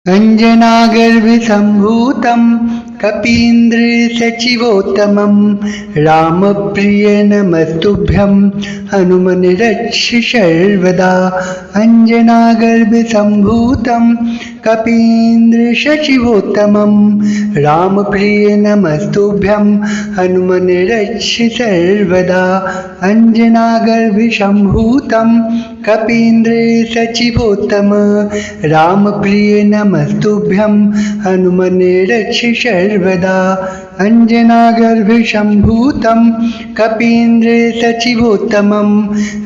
अञ्जनागर्भसम्भूतं कपीन्द्रसचिवोत्तमं रामप्रिय नमस्तुभ्यं हनुमन् रक्ष सर्वदा। अञ्जनागर्भसम्भूतं कपीन्द्रसचिवोत्तमं रामप्रिय नमस्तुभ्यं हनुमन् रक्ष सर्वदा। अञ्जनागर्भसम्भूतं कपीन्द्रसचिवोत्तम रामप्रिय नमस्तुभ्यं हनुमन् रक्ष सर्वदा। अञ्जनागर्भसम्भूतं कपीन्द्रसचिवोत्तमं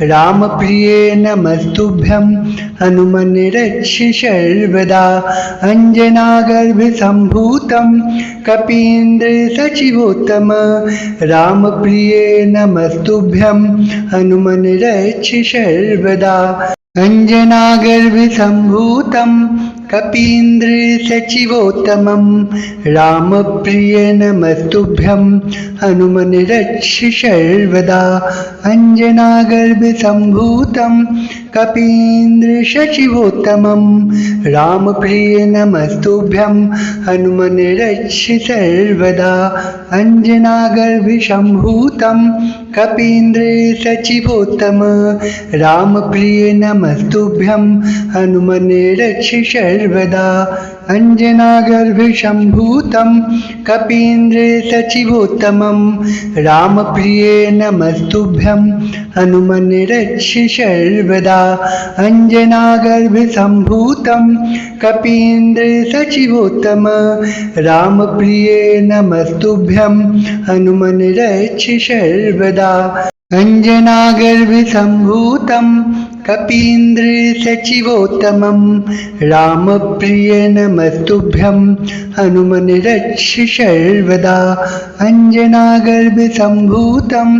रामप्रिय नमस्तुभ्यं हनुमन् रक्ष सर्वदा। अञ्जनागर्भसम्भूतं कपीन्द्रसचिवोत्तम रामप्रिय नमस्तुभ्यं हनुमन् रक्ष सर्वदा। अञ्जनागर्भसम्भूतं कपीन्द्रसचिवोत्तमं रामप्रिय नमस्तुभ्यं हनुमन् रक्ष सर्वदा। अञ्जनागर्भसम्भूतं कपीन्द्रसचिवोत्तमं रामप्रिय नमस्तुभ्यं हनुमन् रक्ष सर्वदा। अञ्जनागर्भसम्भूतं कपीन्द्रसचिवोत्तम रामप्रिय नमस्तुभ्यं हनुमन् रक्ष सर्वदा। अञ्जनागर्भसम्भूतं कपीन्द्रसचिवोत्तमं रामप्रिय नमस्तुभ्यं हनुमन् रक्ष सर्वदा। अञ्जनागर्भसम्भूतं कपीन्द्रसचिवोत्तम रामप्रिय नमस्तुभ्यं हनुमन् रक्ष सर्वदा। अञ्जनागर्भसम्भूतं कपीन्द्रसचिवोत्तमं रामप्रिय नमस्तुभ्यं हनुमन् रक्ष सर्वदा। अञ्जनागर्भसम्भूतं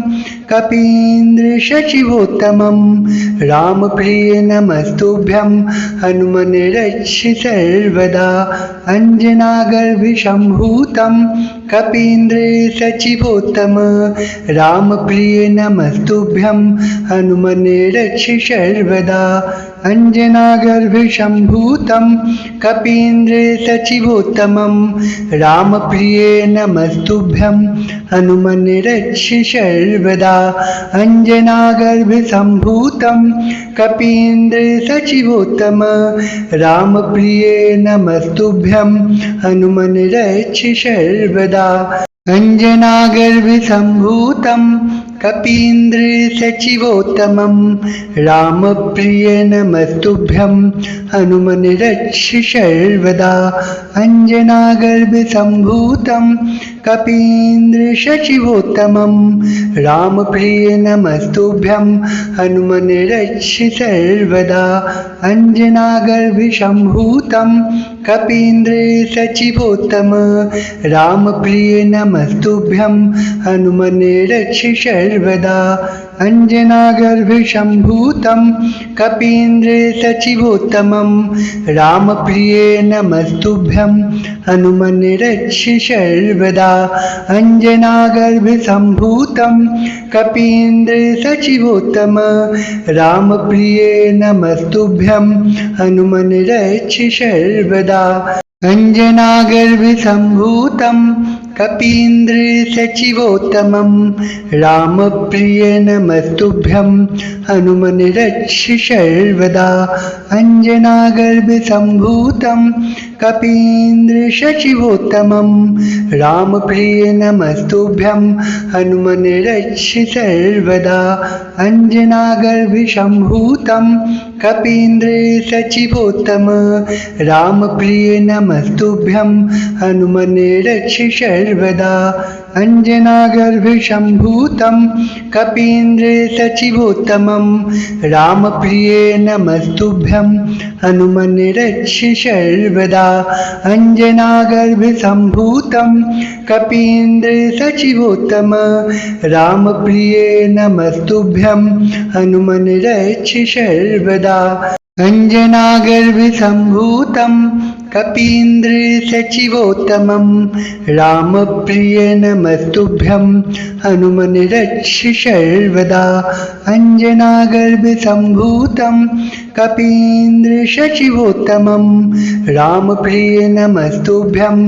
कपीन्द्रसचिवोत्तमं रामप्रिय नमस्तुभ्यं हनुमन् रक्ष सर्वदा। अञ्जनागर्भसम्भूतं कपीन्द्रसचिवोत्तम रामप्रिय नमस्तुभ्यं हनुमन् रक्ष सर्वदा। अञ्जनागर्भसम्भूतं कपीन्द्रसचिवोत्तमं रामप्रिय नमस्तुभ्यं हनुमन् रक्ष सर्वदा। अञ्जनागर्भसम्भूतं कपीन्द्रसचिवोत्तम रामप्रिय नमस्तुभ्यं हनुमन् रक्ष सर्वदा। अञ्जनागर्भसम्भूतं कपीन्द्रसचिवोत्तमं रामप्रिय नमस्तुभ्यं हनुमन् रक्ष सर्वदा। अञ्जनागर्भसम्भूतं कपीन्द्रसचिवोत्तमं रामप्रिय नमस्तुभ्यं हनुमन् रक्ष सर्वदा। अञ्जनागर्भसम्भूतं कपीन्द्रसचिवोत्तम रामप्रिय नमस्तुभ्यं हनुमन् रक्ष सर्वदा। अञ्जनागर्भसम्भूतं कपीन्द्रसचिवोत्तमं रामप्रिय नमस्तुभ्यं हनुमन् रक्ष सर्वदा। अञ्जनागर्भसम्भूतं कपीन्द्रसचिवोत्तम रामप्रिय नमस्तुभ्यं हनुमन् रक्ष सर्वदा। अञ्जनागर्भसम्भूतं कपीन्द्रसचिवोत्तमं रामप्रिय नमस्तुभ्यं हनुमन् रक्ष सर्वदा। अञ्जनागर्भसम्भूतं कपीन्द्रसचिवोत्तमं रामप्रिय नमस्तुभ्यं हनुमन् रक्ष सर्वदा। अञ्जनागर्भसम्भूतं कपीन्द्रसचिवोत्तम रामप्रिय नमस्तुभ्यं हनुमन् रक्ष सर्वदा। अञ्जनागर्भसम्भूतं कपीन्द्रसचिवोत्तमं रामप्रिय नमस्तुभ्यं हनुमन् रक्ष सर्वदा। अञ्जनागर्भसम्भूतं कपीन्द्रसचिवोत्तम रामप्रिय नमस्तुभ्यं हनुमन् रक्ष सर्वदा। अञ्जनागर्भसम्भूतं कपीन्द्रसचिवोत्तमं रामप्रिय नमस्तुभ्यं हनुमने रक्ष सर्वदा अंजनागर्भसम्भूतं कपीन्द्रसचिवोत्तमं रामप्रिय नमस्तुभ्यं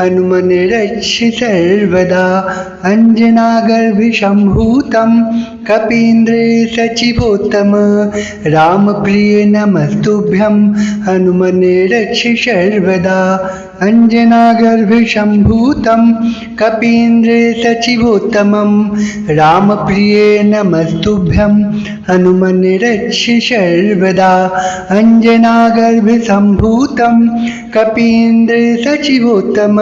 हनुमने रक्ष सर्वदा अंजनागर्भसम्भूतं कपीन्द्रसचिवोत्तम रामप्रिय नमस्तुभ्यं हनुमने रक्ष सर्वदा अंजनागर्भसम्भूतं कपीन्द्रसचिवोत्तमं रामप्रिय नमस्तुभ्यं हनुमने रक्ष सर्वदा अंजनागर्भसम्भूतं कपीन्द्रसचिवोत्तम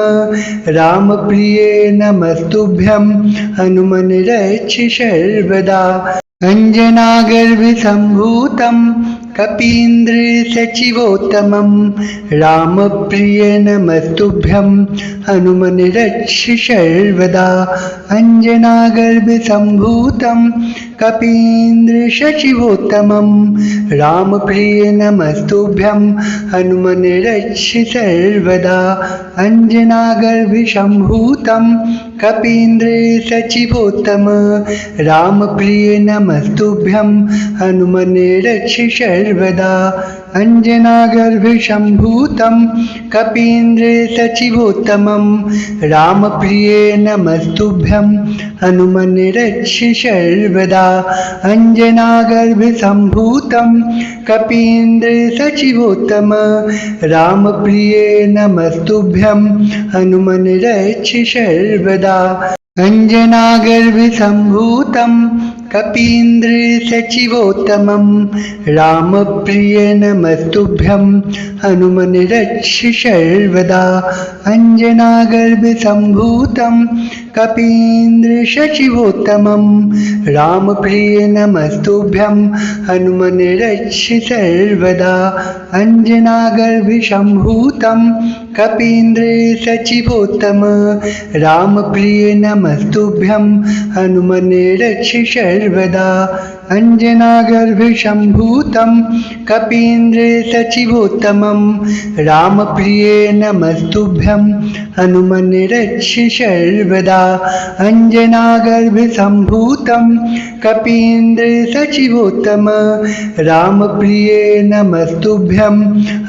रामप्रिय नमस्तुभ्यं हनुमने रक्ष सर्वदा अंजनागर्भसम्भूतं कपीन्द्रसचिवोत्तमं रामप्रिय नमस्तुभ्यं हनुमने रक्ष सर्वदा अंजनागर्भसम्भूतं कपीन्द्रसचिवोत्तमं रामप्रिय नमस्तुभ्यं हनुमने रक्ष सर्वदा अंजनागर्भसम्भूतं कपीन्द्रसचिवोत्तम रामप्रिय नमस्तुभ्यं हनुमने रक्ष सर्वदा अंजनागर्भसम्भूतं कपीन्द्रसचिवोत्तमं रामप्रिय नमस्तुभ्यं हनुमने रक्ष सर्वदा अंजनागर्भसम्भूतं कपीन्द्रसचिवोत्तम रामप्रिय नमस्तुभ्यं हनुमने रक्ष सर्वदा अंजनागर्भसम्भूतं कपीन्द्रसचिवोत्तमं रामप्रिय नमस्तुभ्यं हनुमने रक्ष सर्वदा अंजनागर्भसम्भूतं कपीन्द्रसचिवोत्तमं रामप्रिय नमस्तुभ्यं हनुमने रक्ष सर्वदा अंजनागर्भसम्भूतं कपीन्द्रसचिवोत्तम रामप्रिय नमस्तुभ्यं हनुमने रक्ष सर्वदा अंजनागर्भसम्भूतं कपीन्द्रसचिवोत्तमं रामप्रिय नमस्तुभ्यं हनुमने रक्ष सर्वदा अंजनागर्भसम्भूतं कपीन्द्रसचिवोत्तम रामप्रिय नमस्तुभ्यं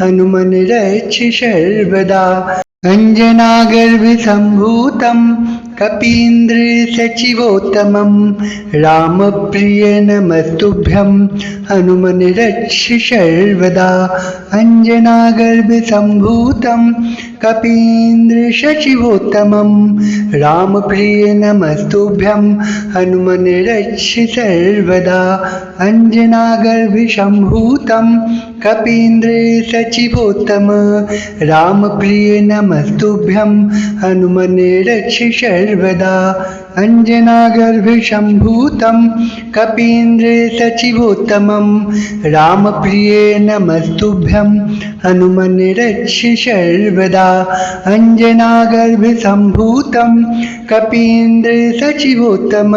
हनुमने रक्ष सर्वदा अंजनागर्भसम्भूतं कपीन्द्रसचिवोत्तमं रामप्रिय नमस्तुभ्यं हनुमने रक्ष सर्वदा अंजनागर्भसम्भूतं कपीन्द्रसचिवोत्तमं रामप्रिय नमस्तुभ्यं हनुमने रक्ष सर्वदा अंजनागर्भसम्भूतं कपीन्द्रसचिवोत्तम रामप्रिय नमस्तुभ्यं हनुमने रक्ष सर्वदा अंजनागर्भसम्भूतं कपीन्द्रसचिवोत्तमं रामप्रिय नमस्तुभ्यं हनुमने रक्ष सर्वदा अंजनागर्भसम्भूतं कपीन्द्रसचिवोत्तम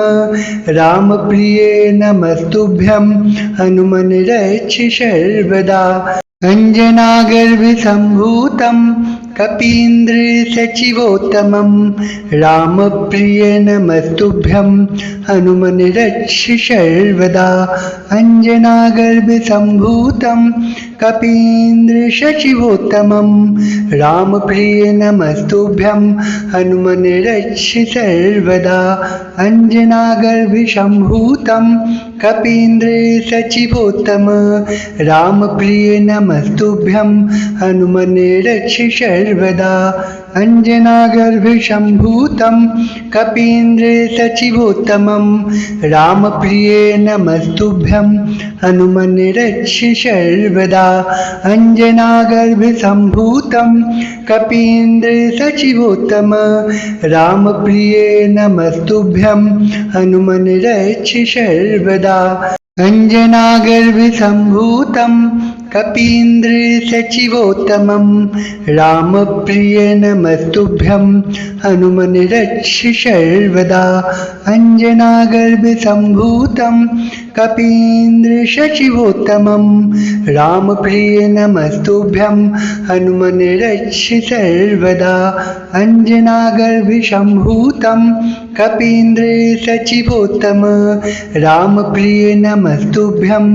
रामप्रिय नमस्तुभ्यं हनुमने रक्ष सर्वदा अंजनागर्भसम्भूतं कपीन्द्रसचिवोत्तमं रामप्रिय नमस्तुभ्यं हनुमने रक्ष सर्वदा अंजनागर्भसम्भूतं कपीन्द्रसचिवोत्तमं रामप्रिय नमस्तुभ्यं हनुमने रक्ष सर्वदा अंजनागर्भसम्भूतं कपीन्द्रसचिवोत्तम रामप्रिय नमस्तुभ्यं हनुमने रक्ष सर्वदा अंजनागर्भसम्भूतं कपीन्द्रसचिवोत्तमं रामप्रिय नमस्तुभ्यं हनुमने रक्ष सर्वदा अंजनागर्भसम्भूतं कपीन्द्रसचिवोत्तम रामप्रिय नमस्तुभ्यं हनुमने रक्ष सर्वदा अंजनागर्भसम्भूतं कपीन्द्रसचिवोत्तमं रामप्रिय नमस्तुभ्यं हनुमन् रक्ष सर्वदा अंजनागर्भसम्भूतं कपीन्द्रसचिवोत्तमं रामप्रिय नमस्तुभ्यं हनुमन् रक्ष सर्वदा अंजनागर्भसम्भूतं कपीन्द्रसचिवोत्तम रामप्रिय नमस्तुभ्यं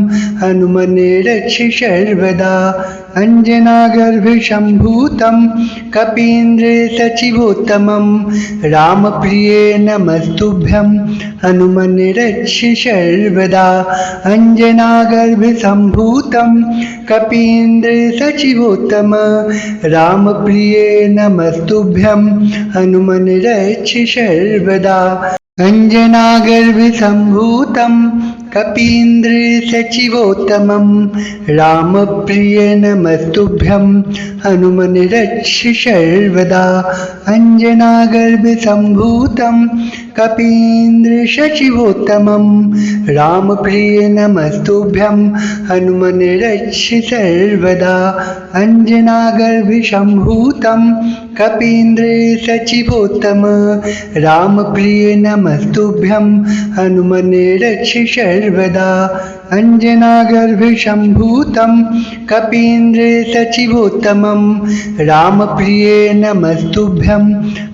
हनुमन् रक्ष सर्वदा अंजनागर्भसम्भूतं कपीन्द्रसचिवोत्तमं रामप्रिय नमस्तुभ्यं हनुमन् रक्ष सर्वदा अंजनागर्भसम्भूतं कपीन्द्रसचिवोत्तम रामप्रिय नमस्तुभ्यं हनुमन् रक्ष सर्वदा अंजनागर्भसम्भूतं कपीन्द्रसचिवोत्तमं रामप्रिय नमस्तुभ्यं हनुमन् रक्ष सर्वदा अंजनागर्भसम्भूतं कपीन्द्रसचिवोत्तमं रामप्रिय नमस्तुभ्यं हनुमन् रक्ष सर्वदा अंजनागर्भसम्भूतं कपीन्द्रसचिवोत्तम रामप्रिय नमस्तुभ्यं हनुमन् रक्ष सर्वदा अंजनागर्भसम्भूतं कपीन्द्रसचिवोत्तमं रामप्रिय नमस्तुभ्यं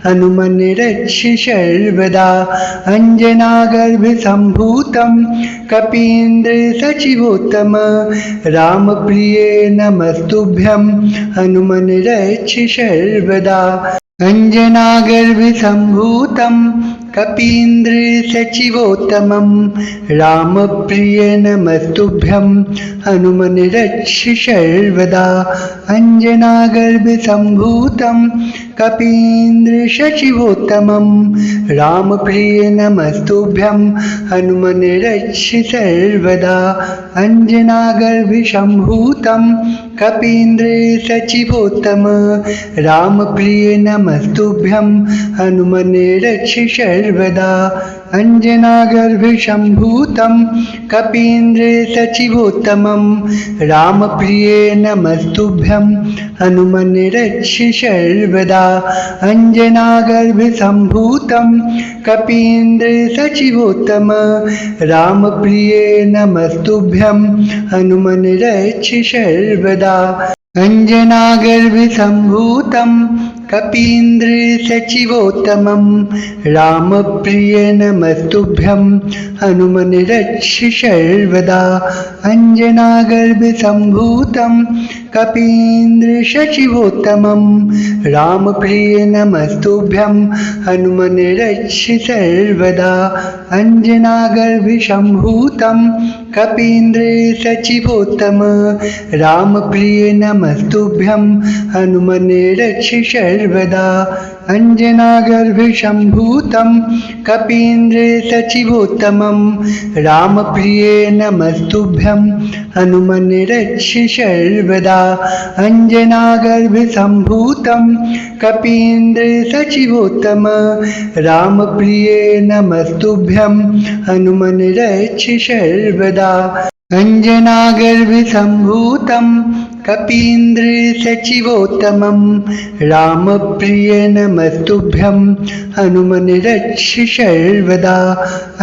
हनुमन् रक्ष सर्वदा अंजनागर्भसम्भूतं कपीन्द्रसचिवोत्तम रामप्रिय नमस्तुभ्यं हनुमन् रक्ष सर्वदा अंजनागर्भसम्भूतं कपीन्द्रसचिवोत्तमं रामप्रिय नमस्तुभ्यं हनुमन् रक्ष सर्वदा अंजनागर्भसम्भूतं कपीन्द्रसचिवोत्तमं रामप्रिय नमस्तुभ्यं हनुमन् रक्ष सर्वदा अंजनागर्भसम्भूतं कपीन्द्रसचिवोत्तम रामप्रिय नमस्तुभ्यं हनुमन् रक्ष सर्वदा अंजनागर्भसम्भूतं कपीन्द्रसचिवोत्तमं रामप्रिय नमस्तुभ्यं हनुमन् रक्ष सर्वदा अंजनागर्भसम्भूतं कपीन्द्रसचिवोत्तम रामप्रिय नमस्तुभ्यं हनुमन् रक्ष सर्वदा अंजनागर्भसम्भूतं कपीन्द्रसचिवोत्तमं रामप्रिय नमस्तुभ्यं हनुमन् रक्ष सर्वदा अंजनागर्भसम्भूतं कपीन्द्रसचिवोत्तमं रामप्रिय नमस्तुभ्यं हनुमन् रक्ष सर्वदा अंजनागर्भसम्भूतं कपीन्द्रसचिवोत्तम रामप्रिय नमस्तुभ्यं हनुमन् रक्ष सर्वदा अंजनागर्भसम्भूतं कपीन्द्रसचिवोत्तमं रामप्रिय नमस्तुभ्यं हनुमन् रक्ष सर्वदा अंजनागर्भसम्भूतं कपीन्द्रसचिवोत्तम रामप्रिय नमस्तुभ्यं हनुमन् रक्ष सर्वदा अंजनागर्भसम्भूतं कपीन्द्रसचिवोत्तमं रामप्रिय नमस्तुभ्यं हनुमन् रक्ष सर्वदा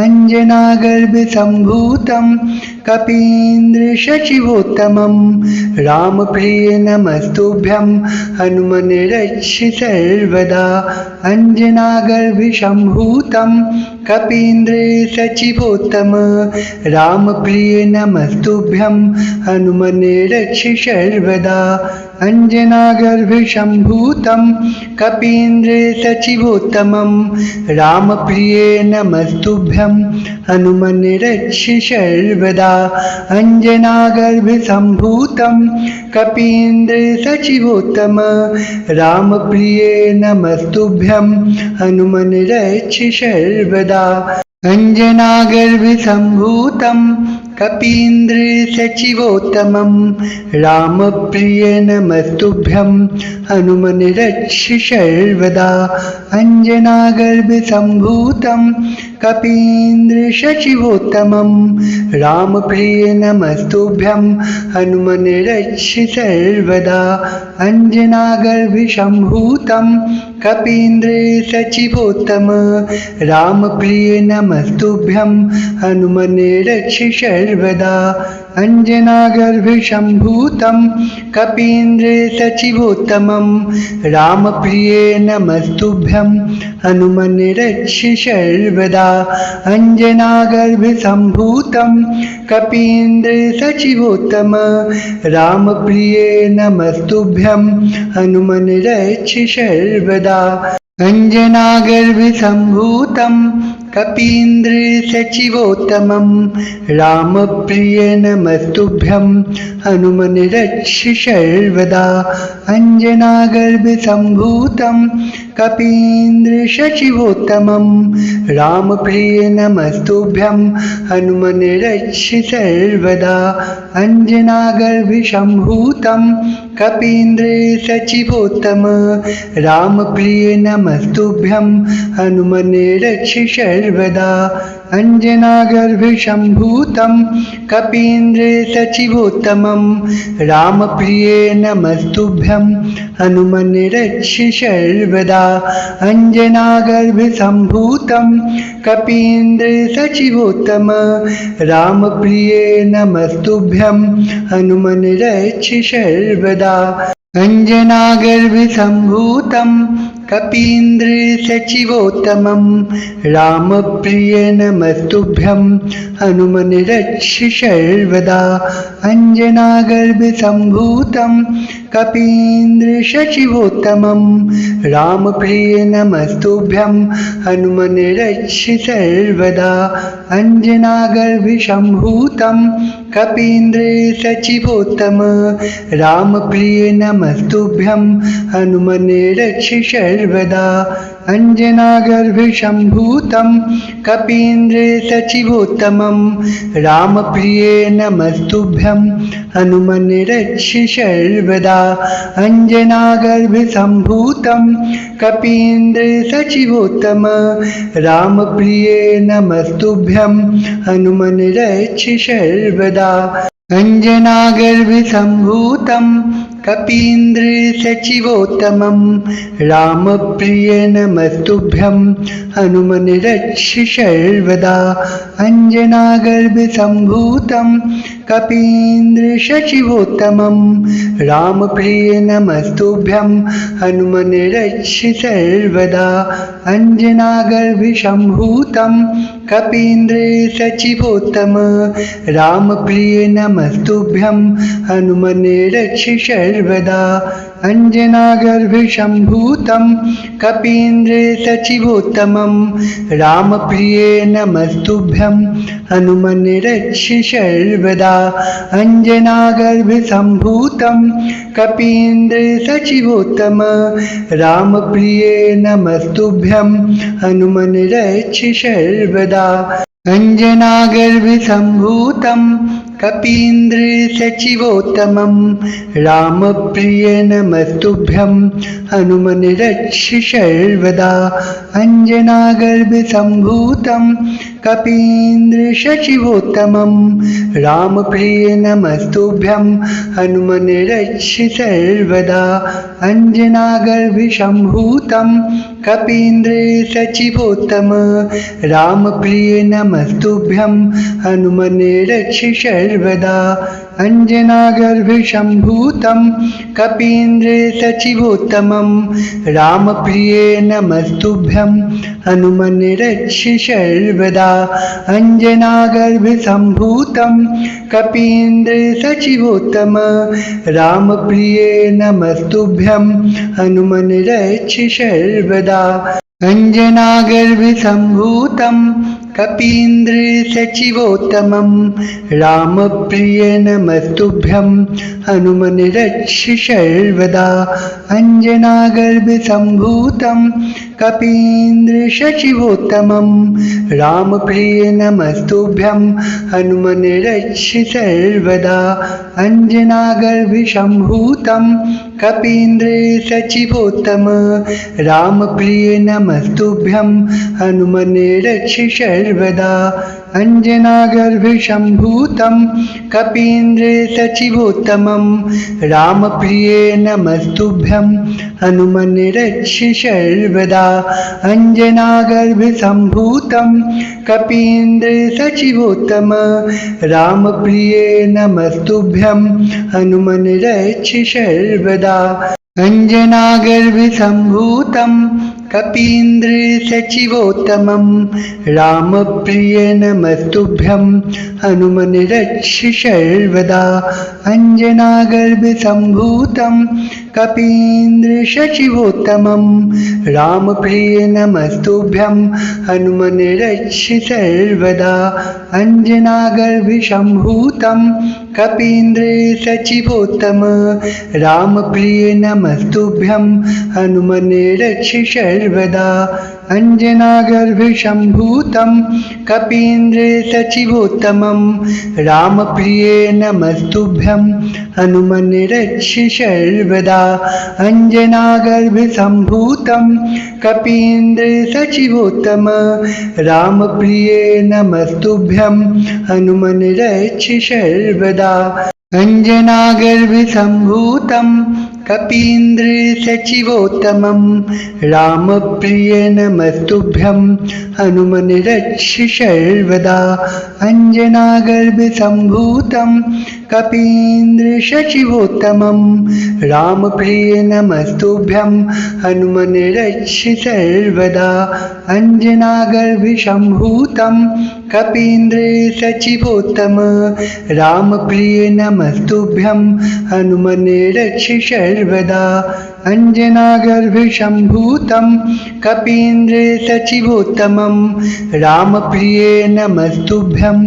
अंजनागर्भसम्भूतं कपीन्द्रसचिवोत्तमं रामप्रिय नमस्तुभ्यं हनुमन् रक्ष सर्वदा अंजनागर्भसम्भूतं कपीन्द्रसचिवोत्तम रामप्रिय नमस्तुभ्यं हनुमन् रक्ष सर्वदा अंजनागर्भसम्भूतं कपीन्द्रसचिवोत्तमं रामप्रिय नमस्तुभ्यं हनुमन् रक्ष सर्वदा अंजनागर्भसम्भूतं कपीन्द्रसचिवोत्तम रामप्रिय नमस्तुभ्यं हनुमन् रक्ष सर्वदा अंजनागर्भसम्भूतं कपीन्द्रसचिवोत्तमं रामप्रिय नमस्तुभ्यं हनुमन् रक्ष सर्वदा अंजनागर्भसम्भूतं कपीन्द्रसचिवोत्तमं रामप्रिय नमस्तुभ्यं हनुमन् रक्ष सर्वदा अंजनागर्भसम्भूतं कपीन्द्रसचिवोत्तम रामप्रिय नमस्तुभ्यं हनुमन् रक्ष सर्वदा अंजनागर्भसम्भूतं कपीन्द्रसचिवोत्तमं रामप्रिय नमस्तुभ्यं हनुमन् रक्ष सर्वदा अंजनागर्भसम्भूतं कपीन्द्रसचिवोत्तम रामप्रिय नमस्तुभ्यं हनुमन् रक्ष सर्वदा अंजनागर्भसम्भूतं कपीन्द्रसचिवोत्तमं रामप्रिय नमस्तुभ्यं हनुमन् रक्ष सर्वदा अंजनागर्भसम्भूतं कपीन्द्रसचिवोत्तमं रामप्रिय नमस्तुभ्यं हनुमन् रक्ष सर्वदा अंजनागर्भसम्भूतं कपीन्द्रसचिवोत्तम रामप्रिय नमस्तुभ्यं हनुमन् रक्ष सर्वदा अंजनागर्भसम्भूतं कपीन्द्रसचिवोत्तमं रामप्रिय नमस्तुभ्यं हनुमन् रक्ष सर्वदा अंजनागर्भसम्भूतं कपीन्द्रसचिवोत्तम रामप्रिय नमस्तुभ्यं हनुमन् रक्ष सर्वदा अंजनागर्भसम्भूतं कपीन्द्रसचिवोत्तमं रामप्रिय नमस्तुभ्यं हनुमन् रक्ष सर्वदा अंजनागर्भसम्भूतं कपीन्द्रसचिवोत्तमं रामप्रिय नमस्तुभ्यं हनुमन् रक्ष सर्वदा अंजनागर्भसम्भूतं कपीन्द्रसचिवोत्तम रामप्रिय नमस्तुभ्यं हनुमन् रक्ष सर्वदा अंजनागर्भसम्भूतं कपीन्द्रसचिवोत्तमं रामप्रिय नमस्तुभ्यं हनुमन् रक्ष सर्वदा अंजनागर्भसम्भूतं कपीन्द्रसचिवोत्तम रामप्रिय नमस्तुभ्यं हनुमन् रक्ष सर्वदा अंजनागर्भसम्भूतं कपीन्द्रसचिवोत्तमं रामप्रिय नमस्तुभ्यं हनुमन् रक्ष सर्वदा अंजनागर्भसम्भूतं कपीन्द्रसचिवोत्तमं रामप्रिय नमस्तुभ्यं हनुमन् रक्ष सर्वदा अंजनागर्भसम्भूतं कपीन्द्रसचिवोत्तम रामप्रिय नमस्तुभ्यं हनुमन् रक्ष सर्वदा अंजनागर्भसम्भूतं कपीन्द्रसचिवोत्तमं रामप्रिय नमस्तुभ्यं हनुमन् रक्ष सर्वदा अंजनागर्भसम्भूतं कपीन्द्रसचिवोत्तम रामप्रिय नमस्तुभ्यं हनुमन् रक्ष सर्वदा अंजनागर्भसम्भूतं कपीन्द्रसचिवोत्तमं रामप्रिय नमस्तुभ्यं हनुमन् रक्ष सर्वदा अंजनागर्भसम्भूतं कपीन्द्रसचिवोत्तमं रामप्रिय नमस्तुभ्यं हनुमन् रक्ष सर्वदा अंजनागर्भसम्भूतं कपीन्द्रसचिवोत्तम रामप्रिय नमस्तुभ्यं हनुमन् रक्ष सर्वदा अंजनागर्भसम्भूतं कपीन्द्रसचिवोत्तमं रामप्रिय नमस्तुभ्यं हनुमन् रक्ष सर्वदा अंजनागर्भसम्भूतं कपीन्द्रसचिवोत्तम रामप्रिय नमस्तुभ्यं हनुमन् रक्ष सर्वदा अंजनागर्भसम्भूतं कपीन्द्रसचिवोत्तमं रामप्रिय नमस्तुभ्यं हनुमने रक्ष सर्वदा अंजनागर्भसम्भूतं कपीन्द्रसचिवोत्तमं रामप्रिय नमस्तुभ्यं हनुमने रक्ष सर्वदा अंजनागर्भसम्भूतं कपीन्द्रसचिवोत्तम रामप्रिय नमस्तुभ्यं हनुमने रक्ष सर्वदा अंजनागर्भसम्भूतं कपीन्द्रसचिवोत्तमं रामप्रिय नमस्तुभ्यं हनुमने रक्ष सर्वदा अंजनागर्भसम्भूतं कपीन्द्रसचिवोत्तम रामप्रिय नमस्तुभ्यं हनुमने रक्ष सर्वदा अंजनागर्भसम्भूतं कपीन्द्रसचिवोत्तमं रामप्रिय नमस्तुभ्यं हनुमने रक्ष सर्वदा अंजनागर्भसम्भूतं कपीन्द्रसचिवोत्तमं रामप्रिय नमस्तुभ्यं हनुमने रक्ष सर्वदा अंजनागर्भसम्भूतं कपीन्द्रसचिवोत्तम रामप्रिय नमस्तुभ्यं हनुमने रक्ष सर्वदा अंजनागर्भसम्भूतं कपीन्द्रसचिवोत्तमं रामप्रिय नमस्तुभ्यं हनुमने रक्ष सर्वदा अंजनागर्भसम्भूतं कपीन्द्रसचिवोत्तम रामप्रिय नमस्तुभ्यं हनुमने रक्ष सर्वदा अंजनागर्भसम्भूतं कपीन्द्रसचिवोत्तमं रामप्रिय नमस्तुभ्यं हनुमने रक्ष सर्वदा अंजनागर्भसम्भूतं कपीन्द्रसचिवोत्तमं रामप्रिय नमस्तुभ्यं हनुमने रक्ष सर्वदा अंजनागर्भसम्भूतं कपीन्द्रसचिवोत्तम रामप्रिय नमस्तुभ्यं हनुमने रक्ष सर्वदा अंजनागर्भसम्भूतं कपीन्द्रसचिवोत्तमं रामप्रिय नमस्तुभ्यं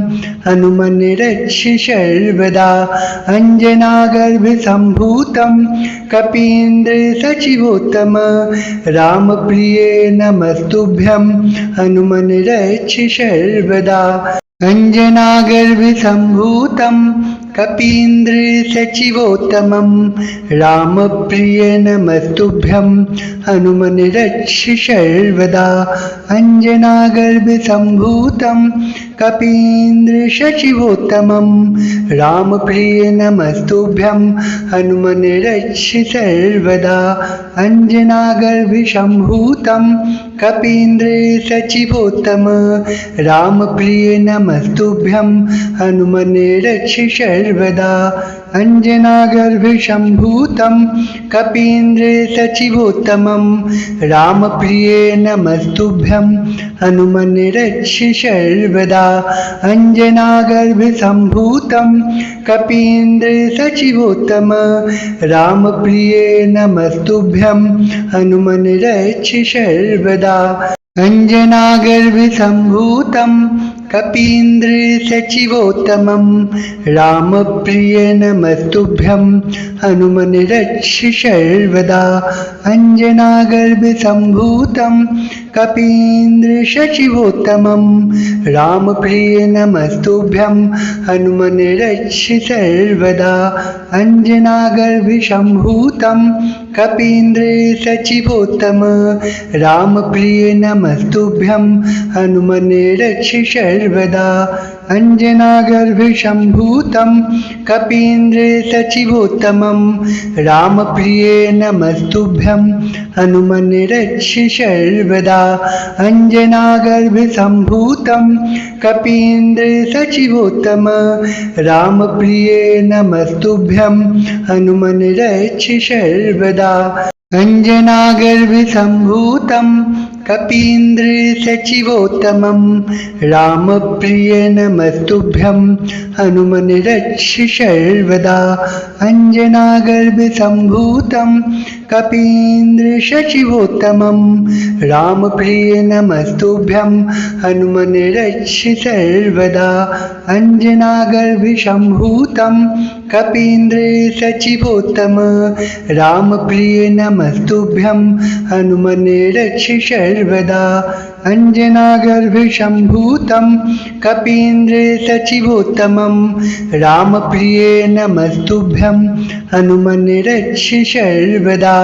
हनुमने रक्ष सर्वदा अंजनागर्भसम्भूतं कपीन्द्रसचिवोत्तम रामप्रिय नमस्तुभ्यं हनुमने रक्ष सर्वदा अंजनागर्भसम्भूतं कपीन्द्रसचिवोत्तमं रामप्रिय नमस्तुभ्यं हनुमने रक्ष सर्वदा अंजनागर्भसम्भूतं कपीन्द्रसचिवोत्तमं रामप्रिय नमस्तुभ्यं हनुमने रक्ष सर्वदा अंजनागर्भसम्भूतं कपीन्द्रसचिवोत्तम रामप्रिय नमस्तुभ्यं हनुमने रक्ष सर्वदा अंजनागर्भसम्भूतं कपीन्द्रसचिवोत्तमं रामप्रिय नमस्तुभ्यं हनुमने रक्ष सर्वदा अंजनागर्भसम्भूतं कपीन्द्रसचिवोत्तम रामप्रिय नमस्तुभ्यं हनुमने रक्ष सर्वदा अंजनागर्भसम्भूतं कपीन्द्रसचिवोत्तमं रामप्रिय नमस्तुभ्यं हनुमने रक्ष सर्वदा अंजनागर्भसम्भूतं कपीन्द्रसचिवोत्तमं रामप्रिय नमस्तुभ्यं हनुमने रक्ष सर्वदा अंजनागर्भसम्भूतं कपीन्द्रसचिवोत्तम रामप्रिय नमस्तुभ्यं हनुमने रक्ष सर्वदा अंजनागर्भसम्भूतं कपीन्द्रसचिवोत्तमं रामप्रिय नमस्तुभ्यं हनुमने रक्ष सर्वदा अंजनागर्भसम्भूतं कपीन्द्रसचिवोत्तम रामप्रिय नमस्तुभ्यं हनुमने रक्ष सर्वदा अंजनागर्भसम्भूतं कपीन्द्रसचिवोत्तमं रामप्रिय नमस्तुभ्यं हनुमने रक्ष सर्वदा अंजनागर्भसम्भूतं कपीन्द्रसचिवोत्तमं रामप्रिय नमस्तुभ्यं हनुमने रक्ष सर्वदा अंजनागर्भसम्भूतं कपीन्द्रसचिवोत्तम रामप्रिय नमस्तुभ्यं हनुमने रक्ष सर्वदा अंजनागर्भसम्भूतं कपीन्द्रसचिवोत्तमं रामप्रिय नमस्तुभ्यं हनुमने रक्ष सर्वदा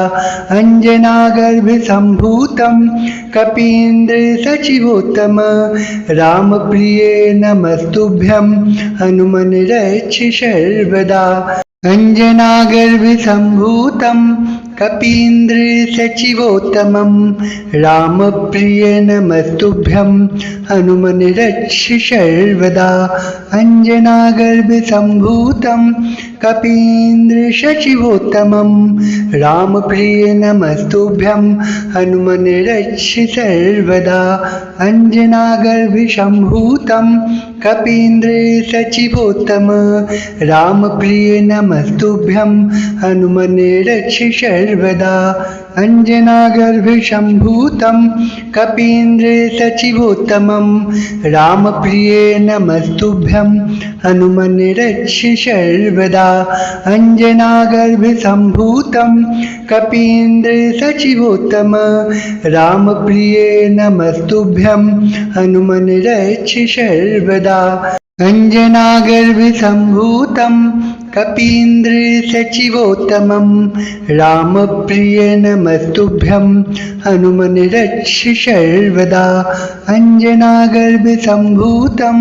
अंजनागर्भसम्भूतं कपीन्द्रसचिवोत्तम रामप्रिय नमस्तुभ्यं हनुमने रक्ष सर्वदा अंजनागर्भसम्भूतं कपीन्द्रसचिवोत्तमं रामप्रिय नमस्तुभ्यं हनुमने रक्ष सर्वदा अंजनागर्भसम्भूतं कपीन्द्रसचिवोत्तमं रामप्रिय नमस्तुभ्यं हनुमने रक्ष सर्वदा अंजनागर्भसम्भूतं कपीन्द्रसचिवोत्तम रामप्रिय नमस्तुभ्यं हनुमने रक्ष सर्वदा अंजनागर्भसम्भूतं कपीन्द्रसचिवोत्तमं रामप्रिय नमस्तुभ्यं हनुमने रक्ष सर्वदा अंजनागर्भसम्भूतं कपीन्द्रसचिवोत्तम रामप्रिय नमस्तुभ्यं हनुमने रक्ष सर्वदा अंजनागर्भसम्भूतं कपीन्द्रसचिवोत्तमं रामप्रिय नमस्तुभ्यं हनुमने रक्ष सर्वदा अंजनागर्भसम्भूतं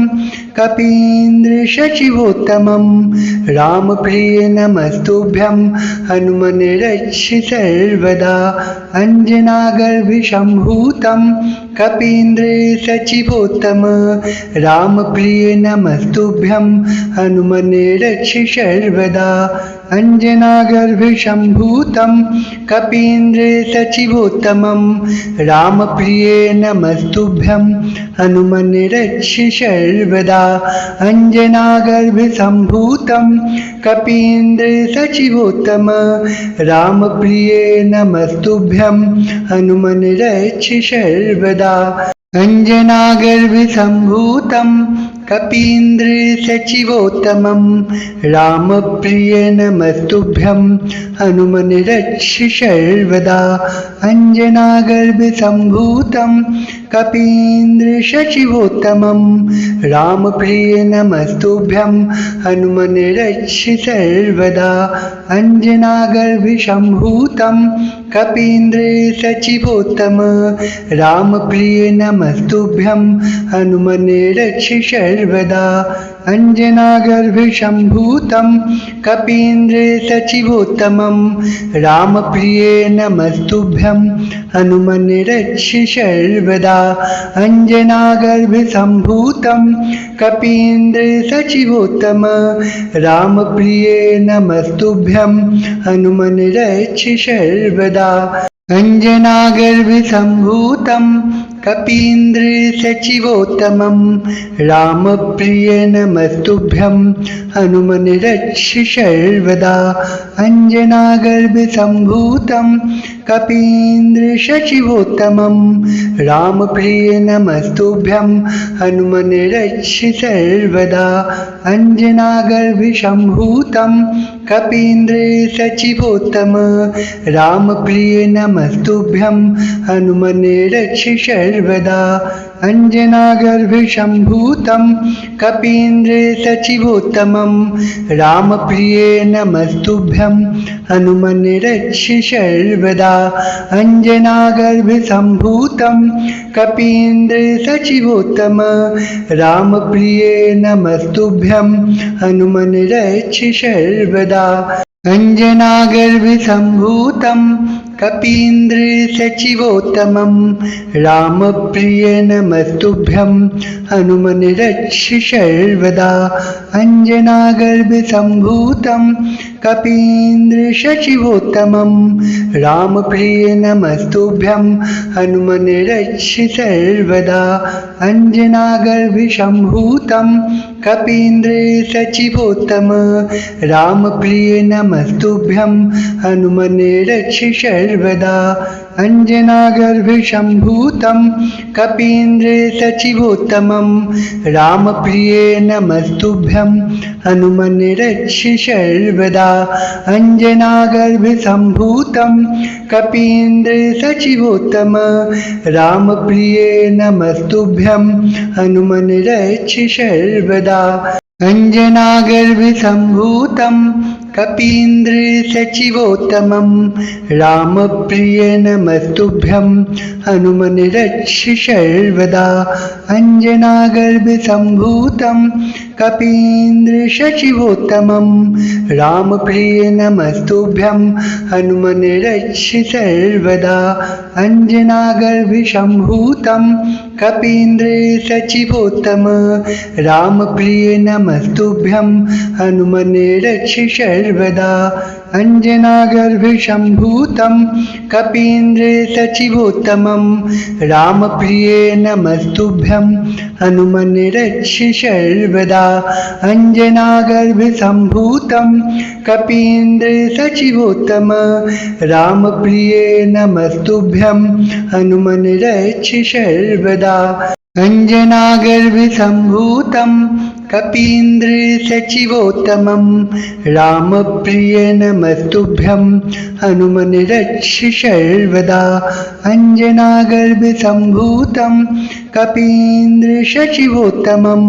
कपीन्द्रसचिवोत्तमं रामप्रिय नमस्तुभ्यं हनुमने रक्ष सर्वदा अंजनागर्भसम्भूतं कपीन्द्रसचिवोत्तम रामप्रिय नमस्तुभ्यं हनुमने रक्ष सर्वदा अंजनागर्भसम्भूतं कपीन्द्रसचिवोत्तमं रामप्रिय नमस्तुभ्यं हनुमने रक्ष सर्वदा अंजनागर्भसम्भूतं कपीन्द्रसचिवोत्तम रामप्रिय नमस्तुभ्यं हनुमने रक्ष सर्वदा अंजनागर्भसम्भूतं कपीन्द्रसचिवोत्तमं रामप्रिय नमस्तुभ्यं हनुमने रक्ष सर्वदा अंजनागर्भसम्भूतं कपीन्द्रसचिवोत्तमं रामप्रिय नमस्तुभ्यं हनुमने रक्ष सर्वदा अंजनागर्भसम्भूतं कपीन्द्रसचिवोत्तम रामप्रिय नमस्तुभ्यं हनुमने रक्ष सर्वदा अंजनागर्भसम्भूतं कपीन्द्रसचिवोत्तमं रामप्रिय नमस्तुभ्यं हनुमने रक्ष सर्वदा अंजनागर्भसम्भूतं कपीन्द्रसचिवोत्तम रामप्रिय नमस्तुभ्यं हनुमने रक्ष सर्वदा अंजनागर्भसम्भूतं कपीन्द्रसचिवोत्तमं रामप्रिय नमस्तुभ्यं हनुमने रक्ष सर्वदा अंजनागर्भसम्भूतं कपीन्द्रसचिवोत्तमं रामप्रिय नमस्तुभ्यं हनुमने रक्ष सर्वदा अंजनागर्भसम्भूतं कपीन्द्रसचिवोत्तम रामप्रिय नमस्तुभ्यं हनुमने रक्ष सर्वदा अंजनागर्भसम्भूतं कपीन्द्रसचिवोत्तमं रामप्रिय नमस्तुभ्यं हनुमने रक्ष सर्वदा अंजनागर्भसम्भूतं कपीन्द्रसचिवोत्तम रामप्रिय नमस्तुभ्यं हनुमने रक्ष सर्वदा अंजनागर्भसम्भूतं कपीन्द्रसचिवोत्तमं रामप्रिय नमस्तुभ्यं हनुमन् रक्ष सर्वदा अंजनागर्भसम्भूतं कपीन्द्रसचिवोत्तमं रामप्रिय नमस्तुभ्यं हनुमन् रक्ष सर्वदा अंजनागर्भसम्भूतं कपीन्द्रसचिवोत्तम रामप्रिय नमस्तुभ्यं हनुमन् रक्ष सर्वदा अंजनागर्भसम्भूतं कपीन्द्रसचिवोत्तमं रामप्रिय नमस्तुभ्यं हनुमन् रक्ष सर्वदा अंजनागर्भसम्भूतं कपीन्द्रसचिवोत्तम रामप्रिय नमस्तुभ्यं हनुमन् रक्ष सर्वदा अंजनागर्भसम्भूतं कपीन्द्रसचिवोत्तमं रामप्रिय नमस्तुभ्यं हनुमन् रक्ष सर्वदा अंजनागर्भसम्भूतं कपीन्द्रसचिवोत्तमं रामप्रिय नमस्तुभ्यं हनुमन् रक्ष सर्वदा अंजनागर्भसम्भूतं कपीन्द्रसचिवोत्तम रामप्रिय नमस्तुभ्यं हनुमन् रक्ष सर्वदा अंजनागर्भसम्भूतं कपीन्द्रसचिवोत्तमं रामप्रिय नमस्तुभ्यं हनुमन् रक्ष सर्वदा अंजनागर्भसम्भूतं कपीन्द्रसचिवोत्तम रामप्रिय नमस्तुभ्यं हनुमन् रक्ष सर्वदा अंजनागर्भसम्भूतं कपीन्द्रसचिवोत्तमं रामप्रिय नमस्तुभ्यं हनुमन् रक्ष सर्वदा अंजनागर्भसम्भूतं कपीन्द्रसचिवोत्तमं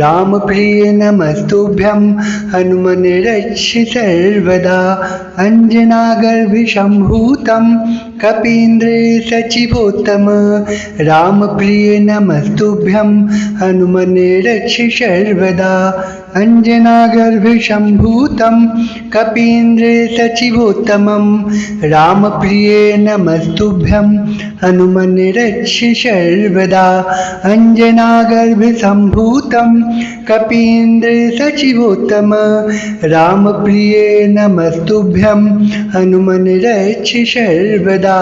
रामप्रिय नमस्तुभ्यं हनुमन् रक्ष सर्वदा अंजनागर्भसम्भूतं कपीन्द्रसचिवोत्तम रामप्रिय नमस्तुभ्यं हनुमन् रक्ष सर्वदा अंजनागर्भसम्भूतं कपीन्द्रसचिवोत्तमं रामप्रिय नमस्तुभ्यं हनुमन् रक्ष सर्वदा अंजनागर्भसम्भूतं कपीन्द्रसचिवोत्तम रामप्रिय नमस्तुभ्यं हनुमन् रक्ष सर्वदा।